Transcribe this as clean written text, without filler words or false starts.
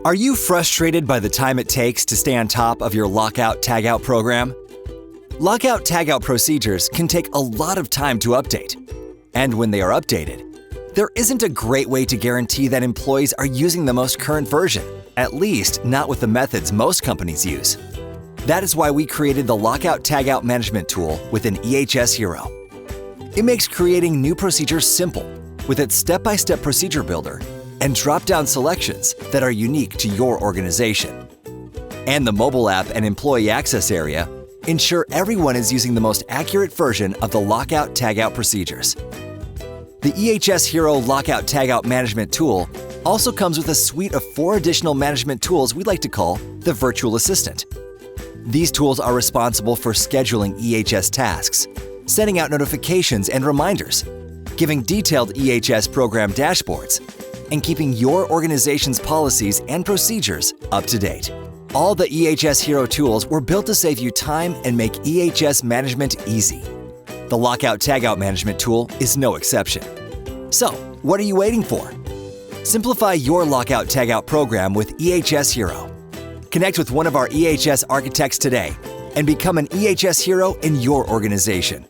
Are you frustrated by the time it takes to stay on top of your Lockout Tagout program? Lockout Tagout procedures can take a lot of time to update. And when they are updated, there isn't a great way to guarantee that employees are using the most current version, at least not with the methods most companies use. That is why we created the Lockout Tagout management tool within EHS Hero. It makes creating new procedures simple with its step-by-step procedure builder and drop-down selections that are unique to your organization. And the mobile app and employee access area ensure everyone is using the most accurate version of the Lockout Tagout procedures. The EHS Hero Lockout Tagout management tool also comes with a suite of 4 additional management tools we like to call the Virtual Assistant. These tools are responsible for scheduling EHS tasks, sending out notifications and reminders, giving detailed EHS program dashboards, and keeping your organization's policies and procedures up to date. All the EHS Hero tools were built to save you time and make EHS management easy. The Lockout Tagout management tool is no exception. So, what are you waiting for? Simplify your Lockout Tagout program with EHS Hero. Connect with one of our EHS architects today and become an EHS hero in your organization.